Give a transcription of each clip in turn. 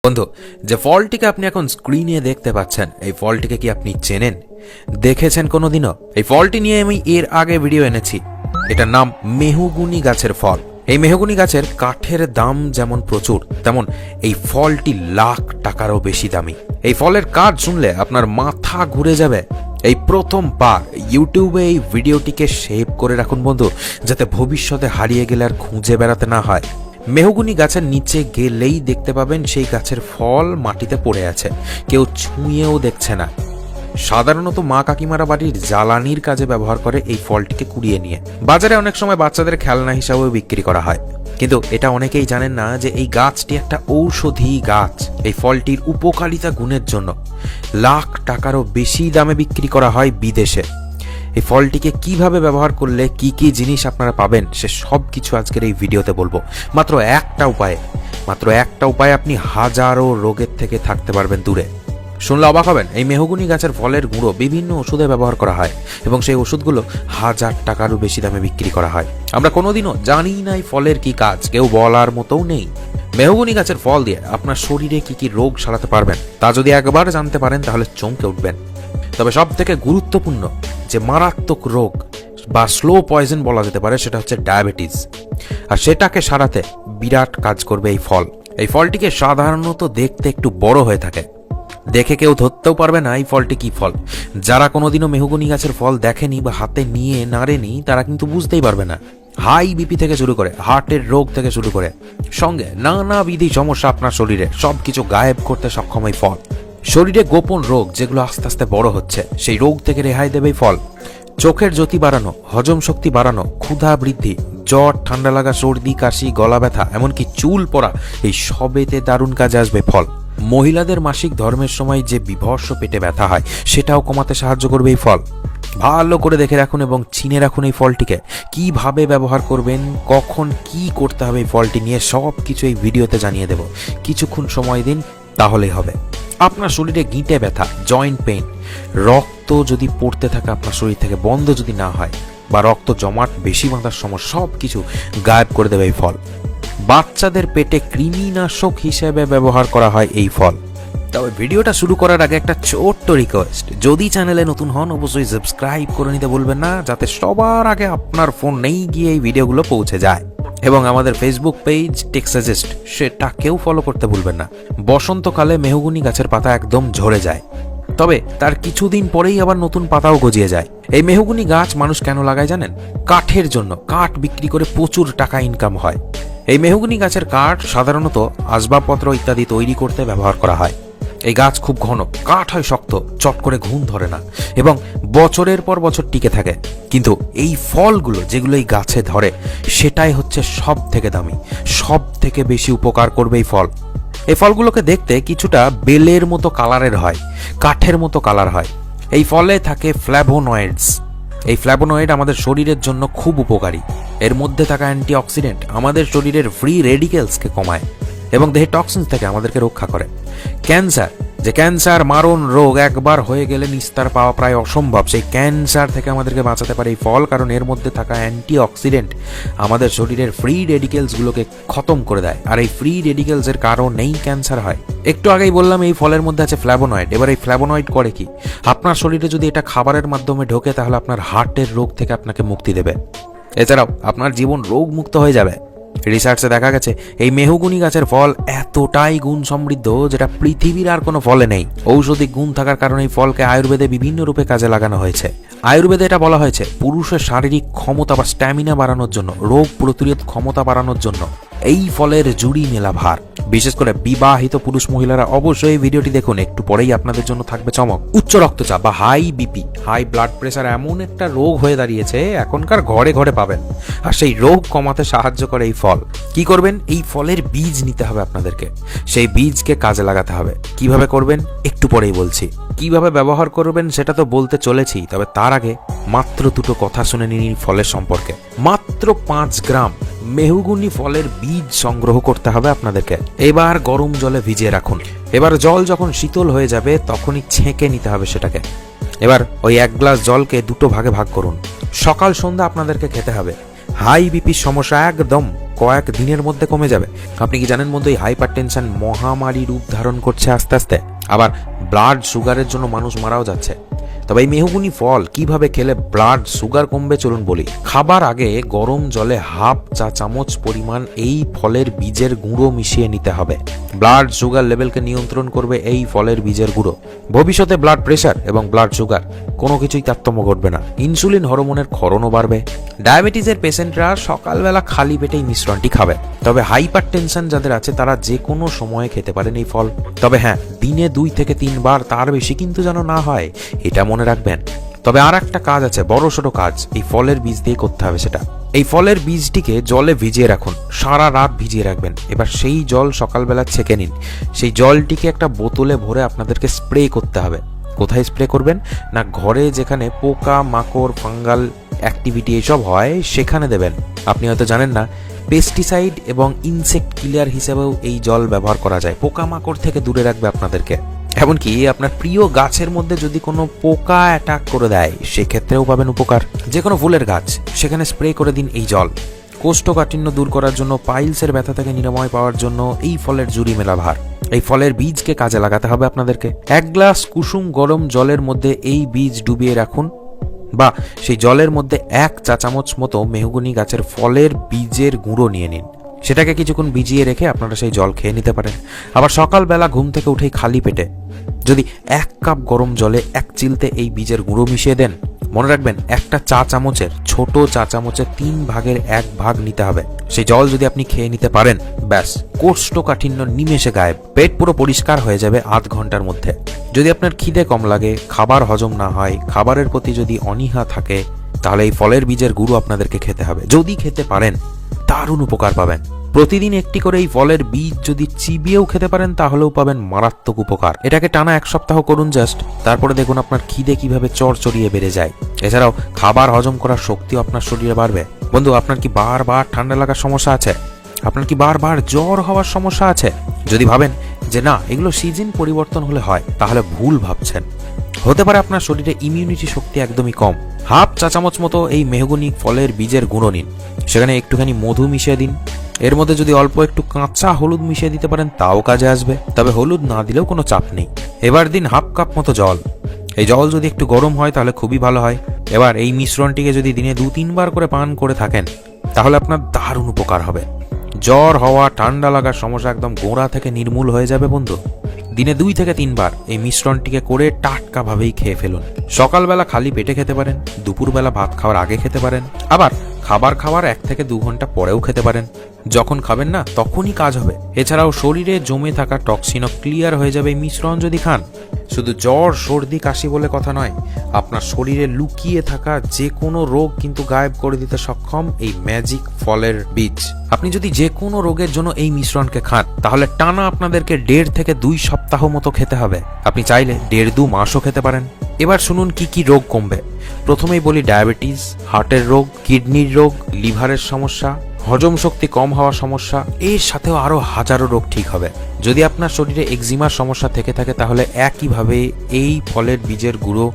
বন্ধু, যে ফলটিকে আপনি এখন স্ক্রিনে দেখতে পাচ্ছেন, এই ফলটিকে কি আপনি চেনেন, দেখেছেন কোনোদিনও? এই ফলটি নিয়ে আমি এর আগে ভিডিও এনেছি। এটার নাম মেহগুনি গাছের ফল। এই মেহগুনি গাছের কাঠের দাম যেমন প্রচুর, তেমন এই ফলটি লাখ টাকারও বেশি দামি। এই ফলের কাজ শুনলে আপনার মাথা ঘুরে যাবে। এই প্রথমবার ইউটিউবে এই ভিডিওটিকে সেভ করে রাখুন বন্ধু, যাতে ভবিষ্যতে হারিয়ে গেলে আর খুঁজে বেড়াতে না হয়। মেহগুনি গাছের নিচে গেলেই দেখতে পাবেন সেই গাছের ফল মাটিতে পড়ে আছে, কেউ ছুঁয়েও দেখছে না। সাধারণত মা কাকিমারা বাড়ির জ্বালানির কাজে ব্যবহার করে এই ফলটিকে কুড়িয়ে নিয়ে। বাজারে অনেক সময় বাচ্চাদের খেলনা হিসাবেও বিক্রি করা হয়, কিন্তু এটা অনেকেই জানেন না যে এই গাছটি একটা ঔষধি গাছ। এই ফলটির উপকারিতা গুণের জন্য লাখ টাকারও বেশি দামে বিক্রি করা হয় বিদেশে। এই ফলটিকে কিভাবে ব্যবহার করলে কি কি জিনিস আপনারা পাবেন, সে সব কিছু আজকের এই ভিডিওতে বলবো। মাত্র একটা উপায়ে আপনি হাজারো রোগের থেকে থাকতে পারবেন দূরে। শুনলে অবাক হবেন, এই মেহগুনি গাছের ফলের গুঁড়ো বিভিন্ন ওষুধে ব্যবহার করা হয় এবং সেই ওষুধগুলো 1000 টাকারও বেশি দামে বিক্রি করা হয়। আমরা কোনোদিনও জানি না এই ফলের কি কাজ, কেউ বলার মতোও নেই। মেহগুনি গাছের ফল দিয়ে আপনার শরীরে কি কি রোগ সারাতে পারবেন তা যদি একবার জানতে পারেন তাহলে চমকে উঠবেন। তবে সব থেকে গুরুত্বপূর্ণ যে মারাত্মক রোগ বা স্লো পয়জন বলা যেতে পারে, সেটা হচ্ছে ডায়াবেটিস। আর সেটাকে সারাতে বিরাট কাজ করবে এই ফল। এই ফলটিকে সাধারণত দেখতে একটু বড় হয়ে থাকে, দেখে কেউ ধরতেও পারবে না এই ফলটি কি ফল। যারা কোনোদিনও মেহগুনি গাছের ফল দেখেনি বা হাতে নিয়ে নাড়েনি, তারা কিন্তু বুঝতেই পারবে না। হাই বিপি থেকে শুরু করে হার্টের রোগ থেকে শুরু করে সঙ্গে নানাবিধি সমস্যা আপনার শরীরে সবকিছু গায়েব করতে সক্ষম এই ফল। শরীরে গোপন রোগ যেগুলো আস্তে আস্তে বড় হচ্ছে, সেই রোগ থেকে রেহাই দেবে এই ফল। চোখের জ্যোতি বাড়ানো, হজম শক্তি বাড়ানো, ক্ষুধা বৃদ্ধি, জ্বর, ঠান্ডা লাগা, সর্দি কাশি, গলা ব্যথা, এমনকি চুল পড়া, এই সবেতে দারুণ কাজে আসবে ফল। মহিলাদের মাসিক ধর্মের সময় যে বিভৎস পেটে ব্যথা হয়, সেটাও কমাতে সাহায্য করবে এই ফল। ভালো করে দেখে রাখুন এবং চিনে রাখুন এই ফলটিকে। কিভাবে ব্যবহার করবেন, কখন কি করতে হবে, এই ফলটি নিয়ে সব কিছু এই ভিডিওতে জানিয়ে দেব। কিছুক্ষণ সময় দিন, তাহলেই হবে। আপনার শরীরে গিঁটে ব্যথা, জয়েন্ট পেইন, রক্ত যদি পড়তে থাকে আপনার শরীর থেকে বন্ধ যদি না হয়, বা রক্ত জমাট বেশি বাঁধার সমস্যা, সব কিছু গায়েব করে দেবে এই ফল। বাচ্চাদের পেটে কৃমিনাশক হিসেবে ব্যবহার করা হয় এই ফল। তবে ভিডিওটা শুরু করার আগে একটা ছোট্ট রিকোয়েস্ট, যদি চ্যানেলে নতুন হন অবশ্যই সাবস্ক্রাইব করে নিতে ভুলবেন না, যাতে সবার আগে আপনার ফোনেই গিয়ে এই ভিডিওগুলো পৌঁছে যায়। এবং আমাদের ফেসবুক পেজ টেক সাজেস্ট, সেটাকেও ফলো করতে ভুলবেন না। বসন্তকালে মেহগুনি গাছের পাতা একদম ঝরে যায়, তবে তার কিছুদিন পরেই আবার নতুন পাতাও গজিয়ে যায়। এই মেহগুনি গাছ মানুষ কেন লাগায় জানেন? কাঠের জন্য। কাঠ বিক্রি করে প্রচুর টাকা ইনকাম হয়। এই মেহগুনি গাছের কাঠ সাধারণত আসবাবপত্র ইত্যাদি তৈরি করতে ব্যবহার করা হয়। এই গাছ খুব ঘন, কাঠ হয় শক্ত, চট করে ঘুণ ধরে না এবং বছরের পর বছর টিকে থাকে। কিন্তু এই ফলগুলো যেগুলো এই গাছে ধরে, সেটাই হচ্ছে সব থেকে দামি, সব থেকে বেশি উপকার করবে এই ফল। এই ফলগুলোকে দেখতে কিছুটা বেলের মতো কালারের হয়, কাঠের মতো কালার হয়। এই ফলে থাকে ফ্ল্যাভোনয়েডস। এই ফ্ল্যাভোনয়েড আমাদের শরীরের জন্য খুব উপকারী। এর মধ্যে থাকা অ্যান্টিঅক্সিডেন্ট আমাদের শরীরের ফ্রি রেডিকেলসকে কমায় এবং দেহের টক্সিনস থেকে আমাদেরকে রক্ষা করে। ক্যান্সার মারণ রোগ একবার হয়ে গেলে নিস্তার পাওয়া প্রায় অসম্ভব, সেই ক্যান্সার থেকে আমাদেরকে বাঁচাতে পারে এই ফল, কারণ এর মধ্যে থাকা অ্যান্টিঅক্সিডেন্ট আমাদের শরীরের ফ্রি রেডিকেলসগুলোকে খতম করে দেয়। আর এই ফ্রি রেডিকেলসের কারণেই ক্যান্সার হয়। একটু আগেই বললাম এই ফলের মধ্যে আছে ফ্ল্যাভোনয়েড। এবার এই ফ্ল্যাভোনয়েড করে কি? আপনার শরীরে যদি এটা খাবারের মাধ্যমে ঢোকে, তাহলে আপনার হার্টের রোগ থেকে আপনাকে মুক্তি দেবে। এছাড়াও আপনার জীবন রোগ মুক্ত হয়ে যাবে। রিসার্চে দেখা গেছে এই মেহগুনি গাছের ফল এতটাই গুণ সমৃদ্ধ, যেটা পৃথিবীর আর কোনো ফলে নেই। ঔষধিক গুণ থাকার কারণে এই ফলকে আয়ুর্বেদে বিভিন্ন রূপে কাজে লাগানো হয়েছে। আয়ুর্বেদে এটা বলা হয়েছে পুরুষের শারীরিক ক্ষমতা বা স্ট্যামিনা বাড়ানোর জন্য, রোগ প্রতিরোধ ক্ষমতা বাড়ানোর জন্য এই ফলের জুড়ি মেলা ভার। বিশেষ করে বিবাহিত পুরুষ মহিলারা অবশ্যই এই ভিডিওটি দেখুন, একটু পরেই আপনাদের জন্য থাকবে চমক। উচ্চ রক্তচাপ বা high BP, high blood pressure এমন একটা রোগ হয়ে দাঁড়িয়েছে, এখনকার ঘরে ঘরে পাবেন। আর সেই রোগ কমাতে সাহায্য করে এই ফল। কি করবেন? এই ফলের বীজ নিতে হবে আপনাদেরকে, সেই বীজকে কাজে লাগাতে হবে। কিভাবে করবেন একটু পরেই বলছি। কিভাবে ব্যবহার করবেন সেটা তো বলতে চলেছি, তবে তার আগে মাত্র দুটো কথা শুনে নিন ফলের সম্পর্কে। মাত্র 5 গ্রাম মেহগুনি ফলের বীজ সংগ্রহ করতে হবে আপনাদেরকে। এবার গরম জলে ভিজিয়ে রাখুন। এবার জল যখন শীতল হয়ে যাবে তখনই ছেঁকে নিতে হবে সেটাকে। এবার ওই 1 গ্লাস জলকে 2 ভাগে ভাগ করুন। সকাল সন্ধ্যা আপনাদেরকে খেতে হবে। হাই বিপির সমস্যা একদম কয়েক দিনের মধ্যে কমে যাবে। আপনি কি জানেন বন্ধু, এই হাইপার টেনশন মহামারী রূপ ধারণ করছে আস্তে আস্তে, আবার ব্লাড সুগারের জন্য মানুষ মারাও যাচ্ছে। তবে এই মেহগুনি ফল কিভাবে খেলে ব্লাড সুগার কমবে চলুন বলি। খাবার আগে গরম জলে হাফ চা চামচ পরিমাণ এই ফলের বীজের গুঁড়ো মিশিয়ে নিতে হবে। ব্লাড সুগার লেভেলকে নিয়ন্ত্রণ করবে এই ফলের বীজের গুঁড়ো। ভবিষ্যতে ব্লাড প্রেশার এবং ব্লাড সুগার কোনো কিছুই তারতম্য ঘটবে না। ইনসুলিন হরমোনের ক্ষরণও বাড়বে। ডায়াবেটিসের পেশেন্টরা সকালবেলা খালি পেটে এই মিশ্রণটি খাবে। তবে হাইপার টেনশন যাদের আছে তারা যে কোনো সময়ে খেতে পারেন এই ফল। তবে হ্যাঁ, দিনে 2 থেকে 3 বার, তার বেশি কিন্তু যেন না হয়, এটা মনে রাখবেন। তবে আর একটা কাজ আছে, বড়সড় কাজ এই ফলের বীজ দিয়ে করতে হবে। সেটা এই ফলের বীজটিকে জলে ভিজিয়ে রাখুন, সারা রাত ভিজিয়ে রাখবেন। এবার সেই জল সকালবেলা ছেঁকে নিন। সেই জলটিকে একটা বোতলে ভরে আপনাদেরকে স্প্রে করতে হবে। কোথায় স্প্রে করবেন না, ঘরে যেখানে পোকা মাকড় ফাঙ্গাল অ্যাক্টিভিটি এসব হয় সেখানে দেবেন। আপনি হয়তো জানেন না, পেস্টিসাইড এবং ইনসেক্ট কিলার হিসেবেও এই জল ব্যবহার করা যায়। পোকামাকড় থেকে দূরে রাখবে আপনাদেরকে। এমনকি আপনার প্রিয় গাছের মধ্যে যদি কোনো পোকা অ্যাটাক করে দেয় সেক্ষেত্রেও পাবেন উপকার। যে কোনো ফুলের গাছ, সেখানে স্প্রে করে দিন এই জল। কোষ্ঠকাঠিন্য দূর করার জন্য, পাইলসের ব্যথা থেকে নিরাময় পাওয়ার জন্য এই ফলের জুড়ি মেলা ভার। এই ফলের বীজকে কাজে লাগাতে হবে আপনাদেরকে। 1 গ্লাস কুসুম গরম জলের মধ্যে এই বীজ ডুবিয়ে রাখুন, বা সেই জলের মধ্যে 1 চা চামচ মতো মেহগনি গাছের ফলের বীজের গুঁড়ো নিয়ে নিন। সেটাকে কিছুক্ষণ ভিজিয়ে রেখে আপনারা সেই জল খেয়ে নিতে পারেন। আবার সকালবেলা ঘুম থেকে উঠেই খালি পেটে যদি 1 কাপ গরম জলে 1 চিলতে এই বীজের গুঁড়ো মিশিয়ে দেন, মনে রাখবেন একটা চা চামচের, ছোট চা চামচের 3 ভাগের 1 ভাগ নিতে হবে। সেই জল যদি আপনি খেয়ে নিতে পারেন, ব্যাস কোষ্ঠকাঠিন্য নিমেষে গায়েব। পেট পুরো পরিষ্কার হয়ে যাবে আধ ঘন্টার মধ্যে। যদি আপনার খিদে কম লাগে, খাবার হজম না হয়, খাবারের প্রতি যদি অনীহা থাকে, তাহলে এই ফলের বীজের গুঁড়ো আপনাদেরকে খেতে হবে। যদি খেতে পারেন দারুণ উপকার পাবেন। প্রতিদিন একটি করে এই ফলের বীজ যদি চিবিয়েও খেতে পারেন তাহলেও পাবেন মারাত্মক উপকার। এটাকে টানা 1 সপ্তাহ করুন জাস্ট, তারপরে দেখুন আপনার খিদে কিভাবে চড়চড়িয়ে বেড়ে যায়। এছাড়াও খাবার হজম করার শক্তিও আপনার শরীরে বাড়বে। বন্ধু, আপনার কি বারবার ঠান্ডা লাগার সমস্যা আছে? আপনার কি বারবার জ্বর হওয়ার সমস্যা আছে? যদি ভাবেন যে না, এগুলো সিজন পরিবর্তন হলে হয়, তাহলে ভুল ভাবছেন। হতে পারে আপনার শরীরে ইমিউনিটি শক্তি একদমই কম। হাফ চা চামচ মতো এই মেহগনি ফলের বীজের গুঁড়ো নিন, সেখানে একটুখানি মধু মিশিয়ে দিন। এর মধ্যে যদি অল্প একটু কাঁচা হলুদ মিশিয়ে দিতে পারেন তাও কাজে আসবে, তবে হলুদ না দিলেও কোনো চাপ নেই। এবার দিন 1/2 কাপ মতো জল। এই জল যদি একটু গরম হয় তাহলে খুবই ভালো হয়। এবার এই মিশ্রণটিকে যদি দিনে 2-3 বার করে পান করে থাকেন তাহলে আপনার দারুণ উপকার হবে। জ্বর হওয়া, ঠান্ডা লাগার সমস্যা একদম গোড়া থেকে নির্মূল হয়ে যাবে বন্ধু। দিনে 2 থেকে 3 বার এই মিশ্রণটিকে করে টাটকাভাবেই খেয়ে ফেলুন। সকালবেলা খালি পেটে খেতে পারেন, দুপুরবেলা ভাত খাওয়ার আগে খেতে পারেন, আবার খাবার খাওয়ার 1 থেকে 2 ঘন্টা পরেও খেতে পারেন। যখন খাবেন না তখনই কাজ হবে। এছাড়াও শরীরে জমে থাকা টক্সিনও ক্লিয়ার হয়ে যাবে এই মিশ্রণ যদি খান। শুধু জ্বর সর্দি কাশি বলে কথা নয়, আপনার শরীরে লুকিয়ে থাকা যে কোনো রোগ কিন্তু গায়েব করে দিতে সক্ষম এই ম্যাজিক ফলের বীজ। আপনি যদি যে কোনো রোগের জন্য এই মিশ্রণকে খান তাহলে টানা আপনাদেরকে 1.5 থেকে 2 সপ্তাহ মতো খেতে হবে। আপনি চাইলে 1.5-2 মাসও খেতে পারেন। এবার শুনুন কি কি রোগ কমবে। প্রথমেই বলি ডায়াবেটিস, হার্টের রোগ, কিডনির রোগ, লিভারের সমস্যা, হজম শক্তি কম হওয়ার সমস্যা, এর সাথেও আরো হাজারো রোগ ঠিক হবে। যদি আপনার শরীরে এক্সিমার সমস্যা থেকে থাকে তাহলে একইভাবে এই ফলের বীজের গুঁড়ো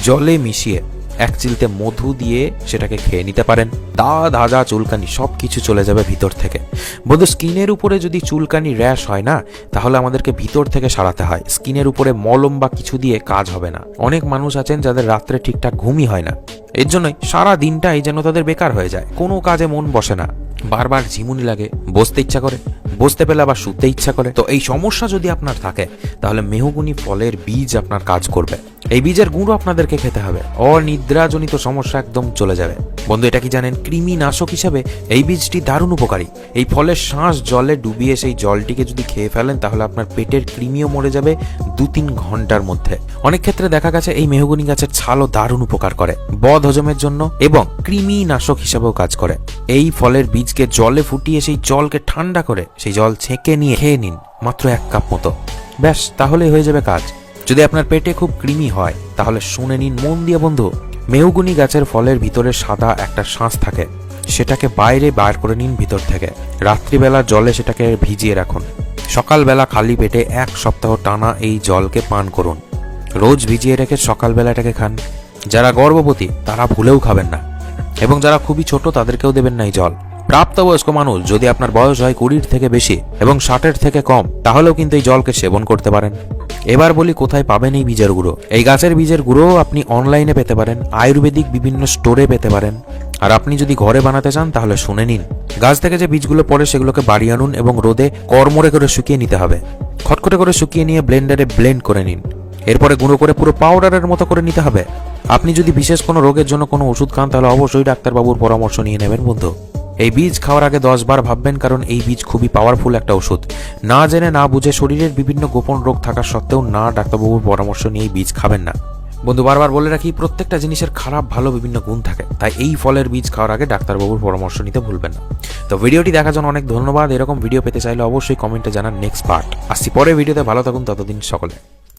জলে মিশিয়ে 1 চিলতে মধু দিয়ে সেটাকে খেয়ে নিতে পারেন। দাঁত, হাজা, চুলকানি সব কিছু চলে যাবে ভিতর থেকে। বন্ধু, স্কিনের উপরে যদি চুলকানি র্যাশ হয় না, তাহলে আমাদেরকে ভিতর থেকে সারাতে হয়। স্কিনের উপরে মলম বা কিছু দিয়ে কাজ হবে না। অনেক মানুষ আছেন যাদের রাত্রে ঠিকঠাক ঘুমই হয় না, এর জন্যই সারা দিনটাই যেন তাদের বেকার হয়ে যায়, কোনো কাজে মন বসে না, বারবার ঝিমুনি লাগে, বসতে ইচ্ছা করে, বসতে পেলে আবার শুতে ইচ্ছা করে। তো এই সমস্যা যদি আপনার থাকে তাহলে মেহগনি ফলের বীজ আপনার কাজ করবে। এই বীজের গুঁড়ো আপনাদেরকে খেতে হবে, অনিদ্রাজনিত সমস্যা একদম চলে যাবে। বন্ধু, এটা কি জানেন কৃমি নাশক হিসাবে এই বীজটি দারুণ উপকারী। এই ফলের শাঁস জলে ডুবিয়ে সেই জলটিকে যদি খেয়ে ফেলেন তাহলে আপনার পেটের কৃমিও মরে যাবে 2-3 ঘন্টার মধ্যে। অনেক ক্ষেত্রে দেখা গেছে এই মেহগনি গাছের ছালও দারুণ উপকার করে বদ হজমের জন্য এবং কৃমি নাশক হিসাবেও কাজ করে। এই ফলের বীজকে জলে ফুটিয়ে সেই জলকে ঠান্ডা করে সেই জল ছেঁকে নিয়ে খেয়ে নিন, মাত্র 1 কাপ মতো, ব্যাস তাহলেই হয়ে যাবে কাজ। যদি আপনার পেটে খুব কৃমি হয় তাহলে শুনে নিন মন দিয়ে বন্ধু, মেহগনি গাছের ফলের ভিতরে সাদা একটা শাঁস থাকে, সেটাকে বাইরে বার করে নিন ভিতর থেকে। রাত্রিবেলা জলে সেটাকে ভিজিয়ে রাখুন, সকালবেলা খালি পেটে 1 সপ্তাহ টানা এই জলকে পান করুন। রোজ ভিজিয়ে রেখে সকালবেলা এটাকে খান। যারা গর্ভবতী তারা ভুলেও খাবেন না, এবং যারা খুবই ছোট তাদেরকেও দেবেন না এই জল। প্রাপ্তবয়স্ক মানুষ যদি আপনার বয়স হয় 20 থেকে বেশি এবং 60 থেকে কম, তাহলেও কিন্তু এই জলকে সেবন করতে পারেন। এবার বলি কোথায় পাবেন এই বীজের গুঁড়ো। এই গাছের বীজের গুঁড়ো আপনি অনলাইনে পেতে পারেন, আয়ুর্বেদিক বিভিন্ন স্টোরে পেতে পারেন। আর আপনি যদি ঘরে বানাতে চান তাহলে শুনে নিন। গাছ থেকে যে বীজগুলো পড়ে সেগুলোকে বাড়ি আনুন এবং রোদে কড়মড়ে করে শুকিয়ে নিতে হবে। খটখটে করে শুকিয়ে নিয়ে ব্লেন্ডারে ব্লেন্ড করে নিন। এরপরে গুঁড়ো করে পুরো পাউডারের মতো করে নিতে হবে। আপনি যদি বিশেষ কোনো রোগের জন্য কোনো ওষুধ খান তাহলে অবশ্যই ডাক্তারবাবুর পরামর্শ নিয়ে নেবেন বন্ধু। এই বীজ খাওয়ার আগে 10 বার ভাববেন, কারণ এই বীজ খুবই পাওয়ারফুল একটা ওষুধ। না জেনে না বুঝে শরীরের বিভিন্ন গোপন রোগ থাকা সত্ত্বেও না ডাক্তারবাবুর পরামর্শ নিয়ে এই বীজ খাবেন না বন্ধু। বারবার বলে রাখি, প্রত্যেকটা জিনিসের খারাপ ভালো বিভিন্ন গুণ থাকে, তাই এই ফলের বীজ খাওয়ার আগে ডাক্তারবাবুর পরামর্শ নিতে ভুলবেন না। তো ভিডিওটি দেখার জন্য অনেক ধন্যবাদ। এরকম ভিডিও পেতে চাইলে অবশ্যই কমেন্টে জানান নেক্সট পার্ট। আসছি পরে ভিডিওতে। ভালো থাকুন ততদিন সকলে।